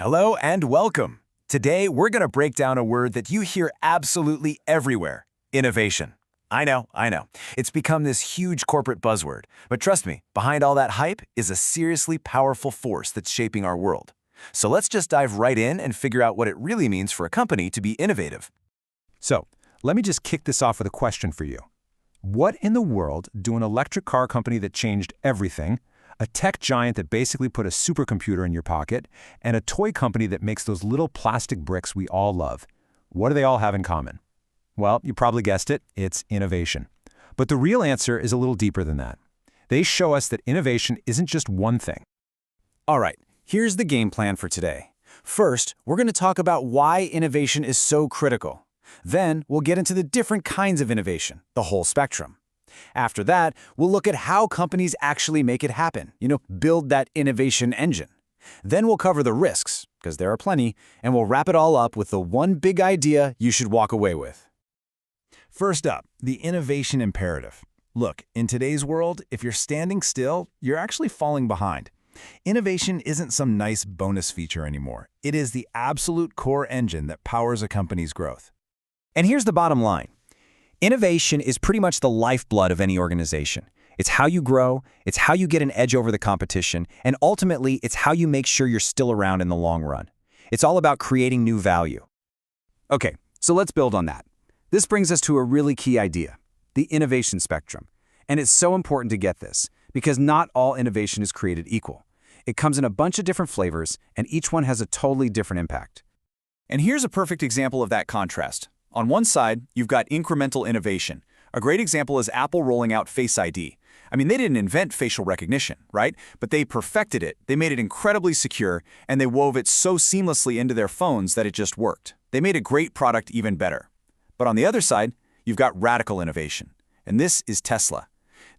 Hello and welcome. Today, we're going to break down a word that you hear absolutely everywhere: innovation. I know. It's become this huge corporate buzzword. But trust me, behind all that hype is a seriously powerful force that's shaping our world. So let's just dive right in and figure out what it really means for a company to be innovative. So, let me just kick this off with a question for you. What in the world do an electric car company that changed everything, a tech giant that basically put a supercomputer in your pocket, and a toy company that makes those little plastic bricks we all love, what do they all have in common? Well, you probably guessed it, it's innovation. But the real answer is a little deeper than that. They show us that innovation isn't just one thing. All right, here's the game plan for today. First, we're going to talk about why innovation is so critical. Then, we'll get into the different kinds of innovation, the whole spectrum. After that, we'll look at how companies actually make it happen, build that innovation engine. Then we'll cover the risks, because there are plenty, and we'll wrap it all up with the one big idea you should walk away with. First up, the innovation imperative. Look, in today's world, if you're standing still, you're actually falling behind. Innovation isn't some nice bonus feature anymore. It is the absolute core engine that powers a company's growth. And here's the bottom line. Innovation is pretty much the lifeblood of any organization. It's how you grow, it's how you get an edge over the competition, and ultimately, it's how you make sure you're still around in the long run. It's all about creating new value. Okay, so let's build on that. This brings us to a really key idea, the innovation spectrum. And it's so important to get this, because not all innovation is created equal. It comes in a bunch of different flavors, and each one has a totally different impact. And here's a perfect example of that contrast. On one side, you've got incremental innovation. A great example is Apple rolling out Face ID. I mean, they didn't invent facial recognition, right? But they perfected it, they made it incredibly secure, and they wove it so seamlessly into their phones that it just worked. They made a great product even better. But on the other side, you've got radical innovation. And this is Tesla.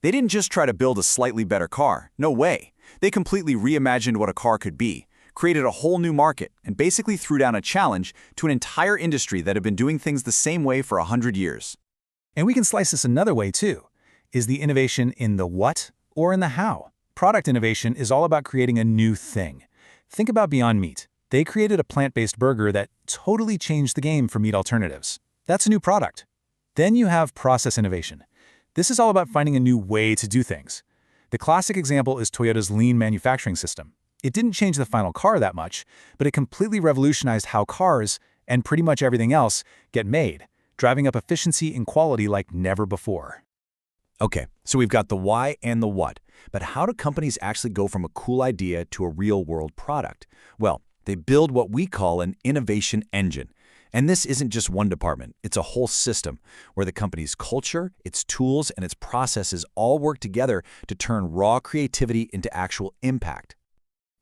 They didn't just try to build a slightly better car. No way. They completely reimagined what a car could be, created a whole new market, and basically threw down a challenge to an entire industry that had been doing things the same way for 100 years. And we can slice this another way too. Is the innovation in the what or in the how? Product innovation is all about creating a new thing. Think about Beyond Meat. They created a plant-based burger that totally changed the game for meat alternatives. That's a new product. Then you have process innovation. This is all about finding a new way to do things. The classic example is Toyota's lean manufacturing system. It didn't change the final car that much, but it completely revolutionized how cars, and pretty much everything else, get made, driving up efficiency and quality like never before. Okay, so we've got the why and the what, but how do companies actually go from a cool idea to a real-world product? Well, they build what we call an innovation engine. And this isn't just one department, it's a whole system where the company's culture, its tools, and its processes all work together to turn raw creativity into actual impact.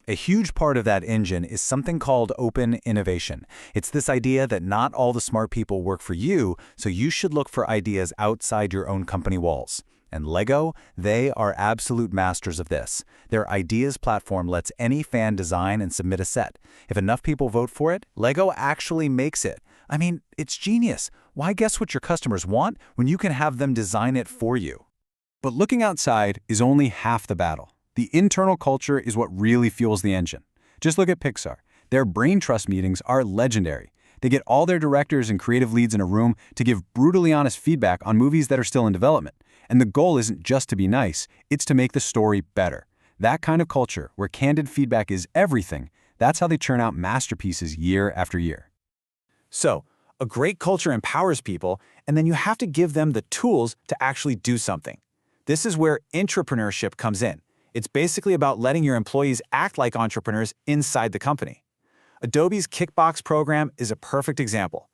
A huge part of that engine is something called open innovation. It's this idea that not all the smart people work for you, so you should look for ideas outside your own company walls. And Lego, they are absolute masters of this. Their ideas platform lets any fan design and submit a set. If enough people vote for it, Lego actually makes it. I mean, it's genius. Why guess what your customers want when you can have them design it for you? But looking outside is only half the battle. The internal culture is what really fuels the engine. Just look at Pixar. Their brain trust meetings are legendary. They get all their directors and creative leads in a room to give brutally honest feedback on movies that are still in development. And the goal isn't just to be nice, it's to make the story better. That kind of culture, where candid feedback is everything, that's how they churn out masterpieces year after year. So, a great culture empowers people, and then you have to give them the tools to actually do something. This is where entrepreneurship comes in. It's basically about letting your employees act like entrepreneurs inside the company. Adobe's Kickbox program is a perfect example.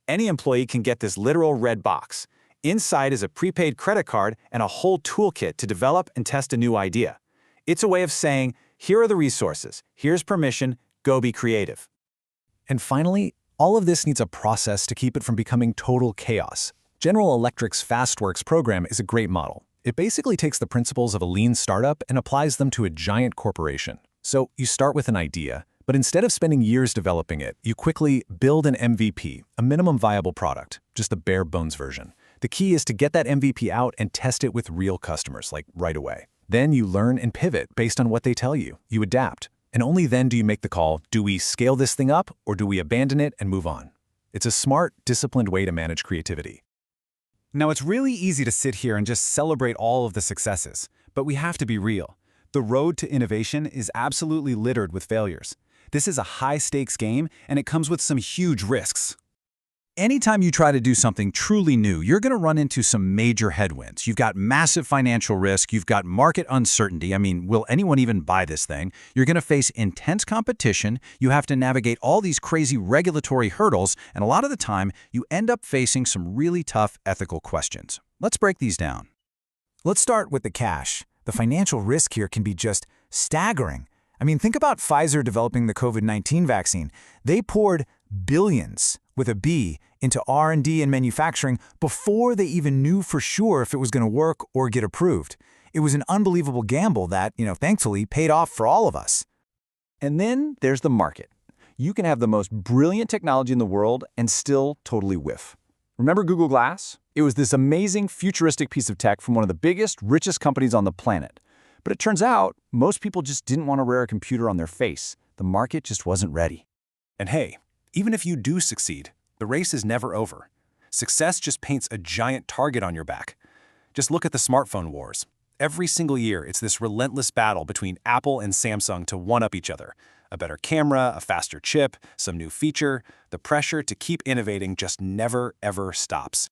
Any employee can get this literal red box. Inside is a prepaid credit card and a whole toolkit to develop and test a new idea. It's a way of saying, here are the resources, here's permission, go be creative. And finally, all of this needs a process to keep it from becoming total chaos. General Electric's FastWorks program is a great model. It basically takes the principles of a lean startup and applies them to a giant corporation. So you start with an idea, but instead of spending years developing it, you quickly build an MVP, a minimum viable product, just the bare bones version. The key is to get that MVP out and test it with real customers, like right away. Then you learn and pivot based on what they tell you. You adapt. And only then do you make the call, do we scale this thing up or do we abandon it and move on? It's a smart, disciplined way to manage creativity. Now, it's really easy to sit here and just celebrate all of the successes, but we have to be real. The road to innovation is absolutely littered with failures. This is a high-stakes game, and it comes with some huge risks. Anytime you try to do something truly new, you're going to run into some major headwinds. You've got massive financial risk. You've got market uncertainty. I mean, will anyone even buy this thing? You're going to face intense competition. You have to navigate all these crazy regulatory hurdles. And a lot of the time, you end up facing some really tough ethical questions. Let's break these down. Let's start with the cash. The financial risk here can be just staggering. I mean, think about Pfizer developing the COVID-19 vaccine. They poured billions, with a B, into R&D and manufacturing before they even knew for sure if it was going to work or get approved. It was an unbelievable gamble that, thankfully paid off for all of us. And then there's the market. You can have the most brilliant technology in the world and still totally whiff. Remember Google Glass? It was this amazing, futuristic piece of tech from one of the biggest, richest companies on the planet. But it turns out, most people just didn't want to wear a computer on their face. The market just wasn't ready. And hey, even if you do succeed, the race is never over. Success just paints a giant target on your back. Just look at the smartphone wars. Every single year, it's this relentless battle between Apple and Samsung to one-up each other. A better camera, a faster chip, some new feature. The pressure to keep innovating just never, ever stops.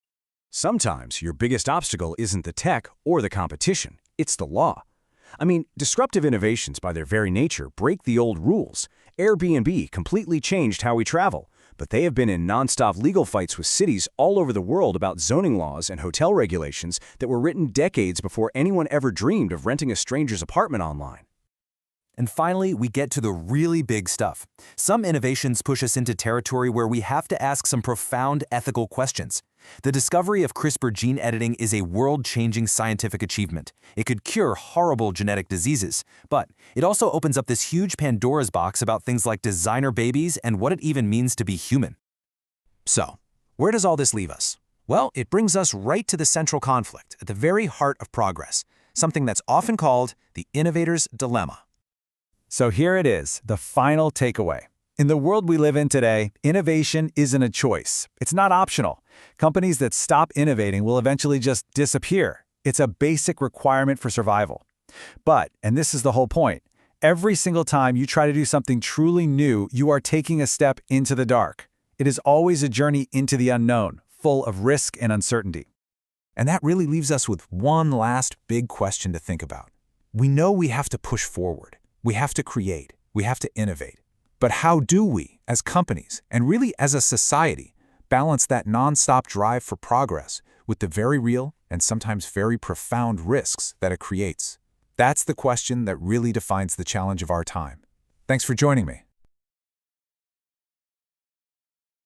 Sometimes your biggest obstacle isn't the tech or the competition, it's the law. I mean, disruptive innovations by their very nature break the old rules. Airbnb completely changed how we travel, but they have been in nonstop legal fights with cities all over the world about zoning laws and hotel regulations that were written decades before anyone ever dreamed of renting a stranger's apartment online. And finally, we get to the really big stuff. Some innovations push us into territory where we have to ask some profound ethical questions. The discovery of CRISPR gene editing is a world-changing scientific achievement. It could cure horrible genetic diseases, but it also opens up this huge Pandora's box about things like designer babies and what it even means to be human. So, where does all this leave us? Well, it brings us right to the central conflict, at the very heart of progress, something that's often called the innovator's dilemma. So here it is, the final takeaway. In the world we live in today, innovation isn't a choice. It's not optional. Companies that stop innovating will eventually just disappear. It's a basic requirement for survival. But, and this is the whole point, every single time you try to do something truly new, you are taking a step into the dark. It is always a journey into the unknown, full of risk and uncertainty. And that really leaves us with one last big question to think about. We know we have to push forward. We have to create. We have to innovate. But how do we, as companies, and really as a society, balance that nonstop drive for progress with the very real and sometimes very profound risks that it creates? That's the question that really defines the challenge of our time. Thanks for joining me.